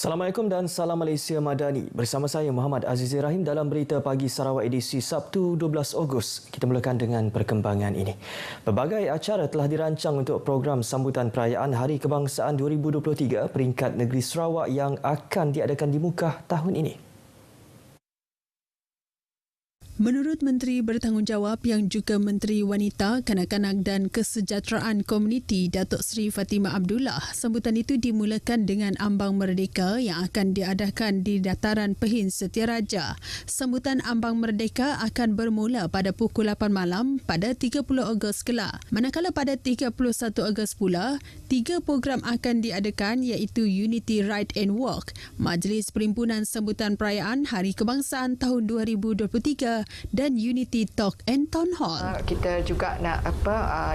Assalamualaikum dan salam Malaysia Madani. Bersama saya Muhammad Azizi Rahim dalam Berita Pagi Sarawak edisi Sabtu 12 Ogos. Kita mulakan dengan perkembangan ini. Pelbagai acara telah dirancang untuk program sambutan perayaan Hari Kebangsaan 2023 peringkat negeri Sarawak yang akan diadakan di Mukah tahun ini. Menurut Menteri Bertanggungjawab yang juga Menteri Wanita, Kanak-kanak dan Kesejahteraan Komuniti Datuk Seri Fatimah Abdullah, sambutan itu dimulakan dengan ambang merdeka yang akan diadakan di Dataran Pehin Setiaraja. Sambutan ambang merdeka akan bermula pada pukul 8 malam pada 30 Ogos kelak. Manakala pada 31 Ogos pula, 3 program akan diadakan iaitu Unity Ride and Walk, Majlis Perhimpunan Sambutan Perayaan Hari Kebangsaan tahun 2023 dan Unity Talk and Town Hall. Kita juga nak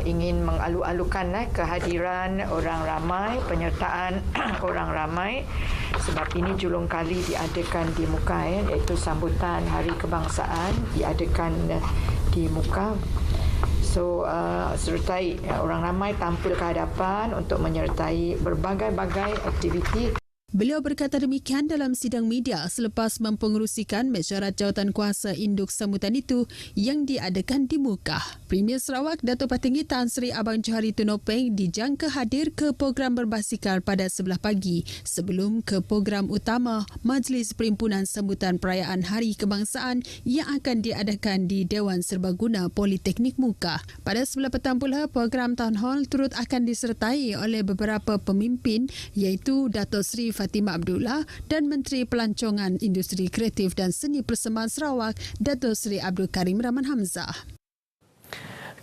ingin mengalu-alukan kehadiran orang ramai, penyertaan orang ramai sebab ini julung kali diadakan di Mukah iaitu sambutan Hari Kebangsaan diadakan di Mukah. So sertai orang ramai tampil ke hadapan untuk menyertai berbagai-bagai aktiviti. Beliau berkata demikian dalam sidang media selepas mempengerusikan mesyuarat jawatan kuasa induk sambutan itu yang diadakan di Mukah. Premier Sarawak Dato' Patinggi Tan Sri Abang Johari Tunopeng dijangka hadir ke program berbasikal pada 11 pagi sebelum ke program utama Majlis Perhimpunan Sambutan Perayaan Hari Kebangsaan yang akan diadakan di Dewan Serbaguna Politeknik Mukah. Pada 11 petang pula, program Town Hall turut akan disertai oleh beberapa pemimpin iaitu Datuk Seri Fatimah Abdullah dan Menteri Pelancongan Industri Kreatif dan Seni Persembahan Sarawak Datuk Seri Abdul Karim Rahman Hamzah.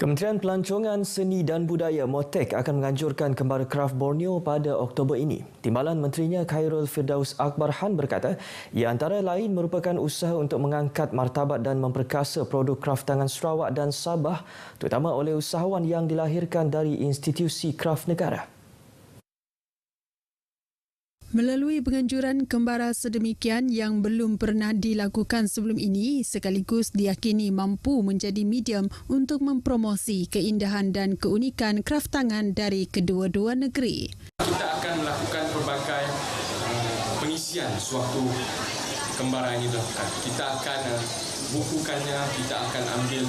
Kementerian Pelancongan Seni dan Budaya MOTEK akan menganjurkan Kembara Kraf Borneo pada Oktober ini. Timbalan Menterinya Khairul Firdaus Akbar Han berkata, ia antara lain merupakan usaha untuk mengangkat martabat dan memperkasa produk kraf tangan Sarawak dan Sabah, terutama oleh usahawan yang dilahirkan dari institusi kraf negara. Melalui penganjuran kembara sedemikian yang belum pernah dilakukan sebelum ini, sekaligus diyakini mampu menjadi medium untuk mempromosi keindahan dan keunikan kraf tangan dari kedua-dua negeri. Kita akan melakukan pelbagai pengisian sewaktu kembara ini dilakukan. Kita akan bukukannya, kita akan ambil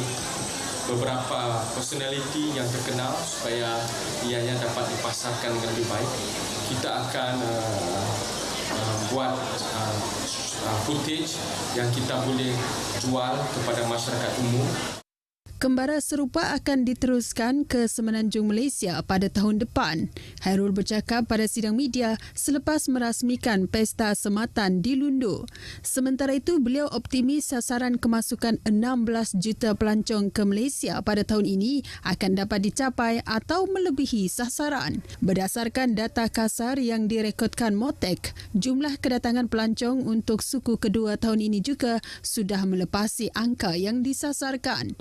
beberapa personality yang terkenal supaya ianya dapat dipasarkan dengan lebih baik. Kita akan buat footage yang kita boleh jual kepada masyarakat umum. Kembara serupa akan diteruskan ke Semenanjung Malaysia pada tahun depan. Khairul bercakap pada sidang media selepas merasmikan Pesta Sematan di Lundu. Sementara itu, beliau optimis sasaran kemasukan 16 juta pelancong ke Malaysia pada tahun ini akan dapat dicapai atau melebihi sasaran. Berdasarkan data kasar yang direkodkan MOTEK, jumlah kedatangan pelancong untuk suku kedua tahun ini juga sudah melepasi angka yang disasarkan.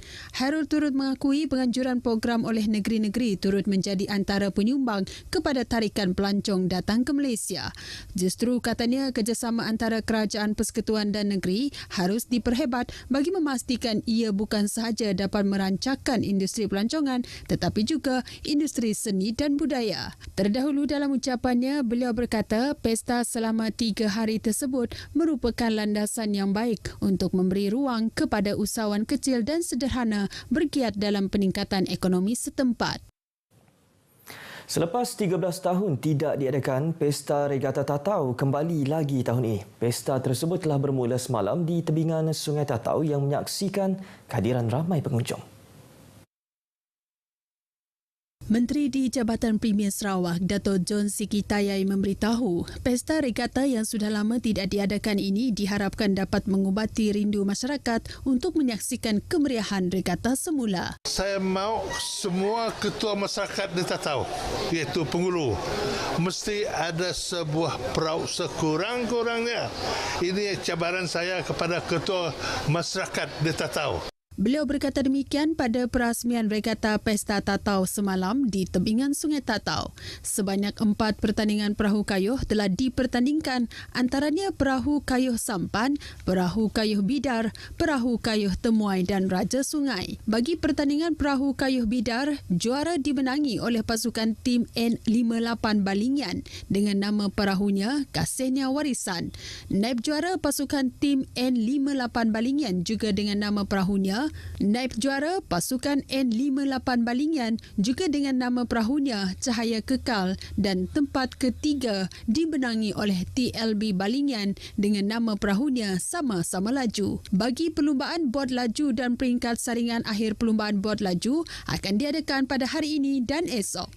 Khairul turut mengakui penganjuran program oleh negeri-negeri turut menjadi antara penyumbang kepada tarikan pelancong datang ke Malaysia. Justru katanya kerjasama antara kerajaan persekutuan dan negeri harus diperhebat bagi memastikan ia bukan sahaja dapat merancangkan industri pelancongan tetapi juga industri seni dan budaya. Terdahulu dalam ucapannya, beliau berkata pesta selama 3 hari tersebut merupakan landasan yang baik untuk memberi ruang kepada usahawan kecil dan sederhana bergiat dalam peningkatan ekonomi setempat. Selepas 13 tahun tidak diadakan, Pesta Regata Tatau kembali lagi tahun ini. Pesta tersebut telah bermula semalam di tebingan Sungai Tatau yang menyaksikan kehadiran ramai pengunjung. Menteri di Jabatan Premier Sarawak, Dato' John Siki Tayai memberitahu, pesta regata yang sudah lama tidak diadakan ini diharapkan dapat mengubati rindu masyarakat untuk menyaksikan kemeriahan regata semula. Saya mahu semua ketua masyarakat di Tatau, iaitu penghulu, mesti ada sebuah perahu sekurang-kurangnya. Ini cabaran saya kepada ketua masyarakat di Tatau. Beliau berkata demikian pada perasmian regata Pesta Tatau semalam di tebingan Sungai Tatau. Sebanyak 4 pertandingan perahu kayuh telah dipertandingkan, antaranya perahu kayuh sampan, perahu kayuh bidar, perahu kayuh temuai dan raja sungai. Bagi pertandingan perahu kayuh bidar, juara dimenangi oleh pasukan tim N58 Balingian dengan nama perahunya Kasihnya Warisan. Naib juara pasukan tim N58 Balingian juga dengan nama perahunya. Naib juara pasukan N58 Balingian juga dengan nama perahunya Cahaya Kekal, dan tempat ketiga dimenangi oleh TLB Balingian dengan nama perahunya Sama-Sama Laju. Bagi perlumbaan bot laju dan peringkat saringan akhir perlumbaan bot laju akan diadakan pada hari ini dan esok.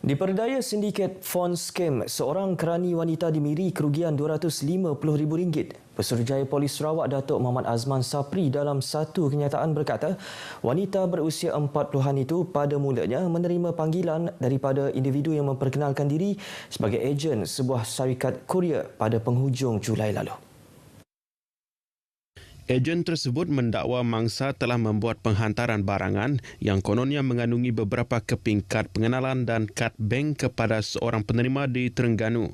Diperdaya sindiket phone scam, seorang kerani wanita dimiri kerugian RM250,000. Pesuruhjaya Polis Sarawak Datuk Muhammad Azman Sapri dalam satu kenyataan berkata, wanita berusia 40-an itu pada mulanya menerima panggilan daripada individu yang memperkenalkan diri sebagai ejen sebuah syarikat kurier pada penghujung Julai lalu. Ejen tersebut mendakwa mangsa telah membuat penghantaran barangan yang kononnya mengandungi beberapa keping kad pengenalan dan kad bank kepada seorang penerima di Terengganu.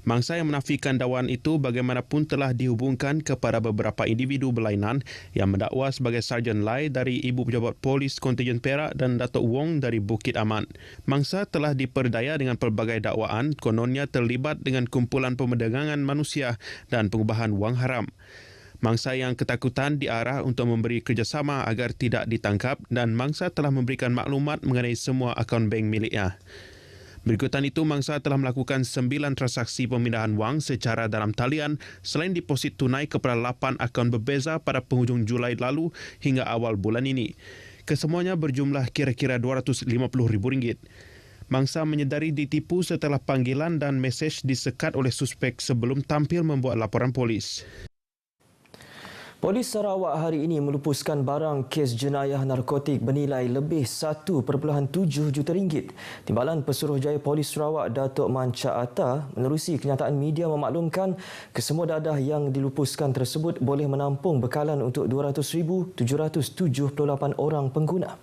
Mangsa yang menafikan dakwaan itu bagaimanapun telah dihubungkan kepada beberapa individu berlainan yang mendakwa sebagai Sarjan Lai dari Ibu Pejabat Polis Kontijen Perak dan Datuk Wong dari Bukit Aman. Mangsa telah diperdaya dengan pelbagai dakwaan kononnya terlibat dengan kumpulan pemerdagangan manusia dan pengubahan wang haram. Mangsa yang ketakutan diarah untuk memberi kerjasama agar tidak ditangkap dan mangsa telah memberikan maklumat mengenai semua akaun bank miliknya. Berikutan itu, mangsa telah melakukan 9 transaksi pemindahan wang secara dalam talian selain deposit tunai kepada 8 akaun berbeza pada penghujung Julai lalu hingga awal bulan ini. Kesemuanya berjumlah kira-kira RM250,000. Mangsa menyedari ditipu setelah panggilan dan mesej disekat oleh suspek sebelum tampil membuat laporan polis. Polis Sarawak hari ini melupuskan barang kes jenayah narkotik bernilai lebih RM1.7 juta. Timbalan Pesuruhjaya Polis Sarawak Datuk Manca Atta menerusi kenyataan media memaklumkan kesemua dadah yang dilupuskan tersebut boleh menampung bekalan untuk 200,778 orang pengguna.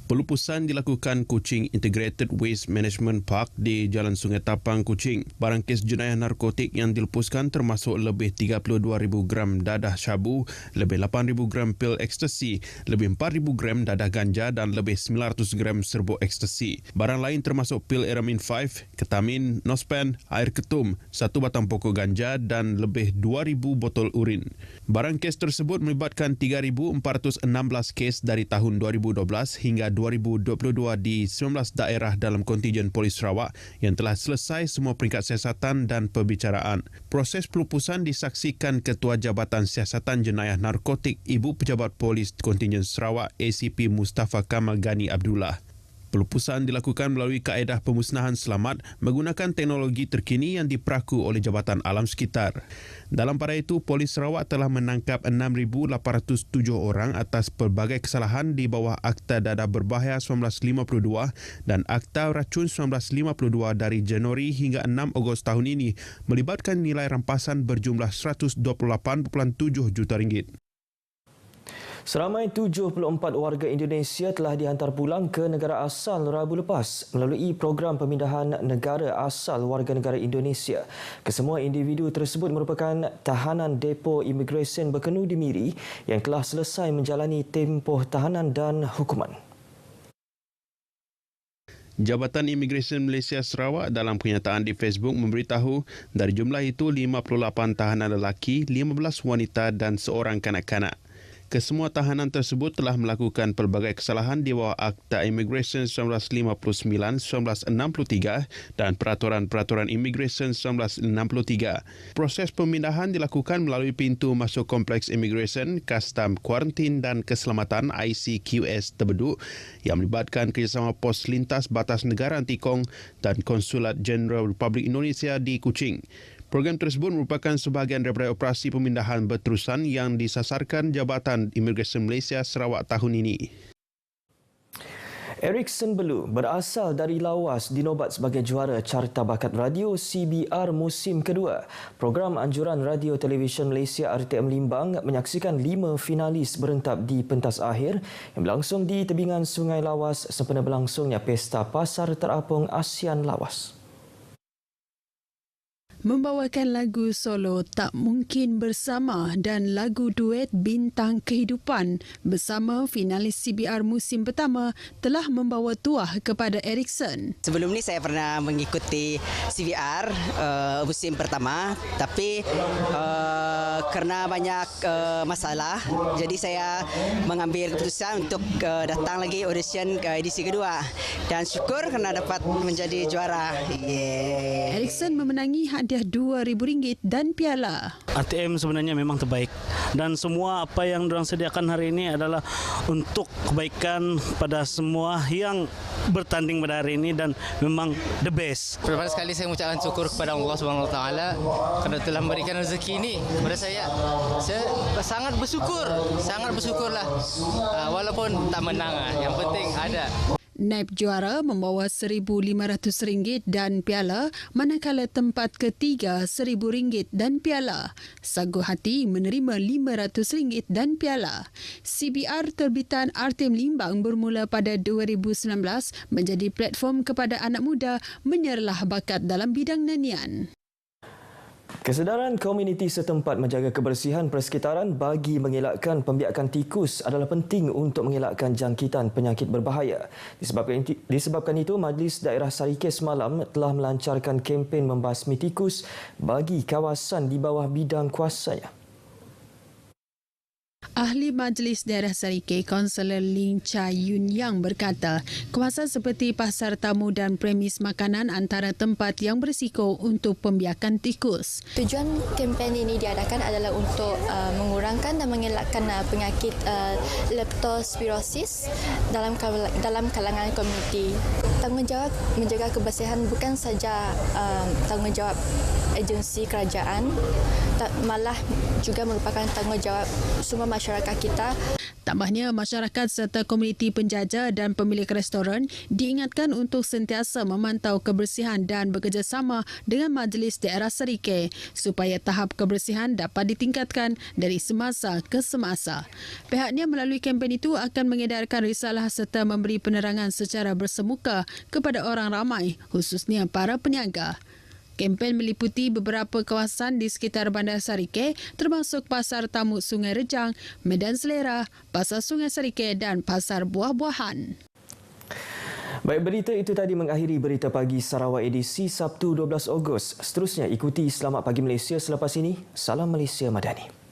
Pelupusan dilakukan Kuching Integrated Waste Management Park di Jalan Sungai Tapang, Kuching. Barang kes jenayah narkotik yang dilupuskan termasuk lebih 32,000 gram dadah syabu, lebih 8,000 gram pil ekstasi, lebih 4,000 gram dadah ganja dan lebih 900 gram serbuk ekstasi. Barang lain termasuk pil Eramin 5, ketamin, nospen, air ketum, 1 batang pokok ganja dan lebih 2,000 botol urin. Barang kes tersebut melibatkan 3,416 kes dari tahun 2012 hingga 2022 di 19 daerah dalam kontijen Polis Sarawak yang telah selesai semua peringkat siasatan dan perbicaraan. Proses pelupusan disaksikan Ketua Jabatan Siasatan Jenayah Narkotik Ibu Pejabat Polis Kontijen Sarawak ACP Mustafa Kamal Ghani Abdullah. Pelupusan dilakukan melalui kaedah pemusnahan selamat menggunakan teknologi terkini yang diperaku oleh Jabatan Alam Sekitar. Dalam pada itu, Polis Sarawak telah menangkap 6,807 orang atas pelbagai kesalahan di bawah Akta Dadah Berbahaya 1952 dan Akta Racun 1952 dari Januari hingga 6 Ogos tahun ini, melibatkan nilai rampasan berjumlah RM128.7 juta. Seramai 74 warga Indonesia telah dihantar pulang ke negara asal Rabu lepas melalui program pemindahan negara asal warga negara Indonesia. Kesemua individu tersebut merupakan tahanan depo imigresen Berkenu di Miri yang telah selesai menjalani tempoh tahanan dan hukuman. Jabatan Imigresen Malaysia Sarawak dalam kenyataan di Facebook memberitahu dari jumlah itu 58 tahanan lelaki, 15 wanita dan seorang kanak-kanak. Kesemua tahanan tersebut telah melakukan pelbagai kesalahan di bawah Akta Imigresen 1959-1963 dan Peraturan-Peraturan Imigresen 1963. Proses pemindahan dilakukan melalui pintu masuk Kompleks Imigresen, Kastam, Kuarantin dan Keselamatan ICQS Tebeduk yang melibatkan kerjasama Pos Lintas Batas Negara Antikong dan Konsulat Jenderal Republik Indonesia di Kuching. Program tersebut merupakan sebahagian daripada operasi pemindahan berterusan yang disasarkan Jabatan Imigresen Malaysia Sarawak tahun ini. Erikson Belu berasal dari Lawas dinobat sebagai juara Carta Bakat Radio CBR musim kedua. Program anjuran radio televisyen Malaysia RTM Limbang menyaksikan 5 finalis berentap di pentas akhir yang berlangsung di tebingan Sungai Lawas sempena berlangsungnya Pesta Pasar Terapung ASEAN Lawas. Membawakan lagu solo Tak Mungkin Bersama dan lagu duet Bintang Kehidupan bersama finalis CBR musim pertama telah membawa tuah kepada Erikson. Sebelum ni saya pernah mengikuti CBR musim pertama, tapi kerana banyak masalah, jadi saya mengambil keputusan untuk datang lagi audition ke edisi kedua dan syukur kerana dapat menjadi juara. Erikson memenangi hadiah RM2,000 dan piala. RTM sebenarnya memang terbaik dan semua apa yang diorang sediakan hari ini adalah untuk kebaikan pada semua yang bertanding pada hari ini dan memang the best. Pertama sekali saya mengucapkan syukur kepada Allah SWT kerana telah memberikan rezeki ini kepada saya. Saya sangat bersyukurlah walaupun tak menang, yang penting ada. Naib juara membawa RM1,500 dan piala, manakala tempat ketiga RM1,000 dan piala. Sagu Hati menerima RM500 dan piala. CBR terbitan RTM Limbang bermula pada 2019 menjadi platform kepada anak muda menyerlah bakat dalam bidang nyanyian. Kesedaran komuniti setempat menjaga kebersihan persekitaran bagi mengelakkan pembiakan tikus adalah penting untuk mengelakkan jangkitan penyakit berbahaya. Disebabkan itu, Majlis Daerah Sarike semalam telah melancarkan kempen membasmi tikus bagi kawasan di bawah bidang kuasanya. Ahli Majlis Daerah Sarike, Kaunselor Ling Cha Yun Yang berkata, kawasan seperti pasar tamu dan premis makanan antara tempat yang berisiko untuk pembiakan tikus. Tujuan kempen ini diadakan adalah untuk mengurangkan dan mengelakkan penyakit leptospirosis dalam kalangan komuniti. Tanggungjawab menjaga kebersihan bukan saja tanggungjawab agensi kerajaan, malah juga merupakan tanggungjawab semua masyarakat kita. Tambahnya, masyarakat serta komuniti penjaja dan pemilik restoran diingatkan untuk sentiasa memantau kebersihan dan bekerjasama dengan Majlis Daerah Sarike supaya tahap kebersihan dapat ditingkatkan dari semasa ke semasa. Pihaknya melalui kempen itu akan mengedarkan risalah serta memberi penerangan secara bersemuka kepada orang ramai, khususnya para peniaga. Kempen meliputi beberapa kawasan di sekitar Bandar Sarike termasuk Pasar Tamu Sungai Rejang, Medan Selera, Pasar Sungai Sarike dan Pasar Buah-Buahan. Baik, berita itu tadi mengakhiri Berita Pagi Sarawak edisi Sabtu 12 Ogos. Seterusnya ikuti Selamat Pagi Malaysia selepas ini. Salam Malaysia Madani.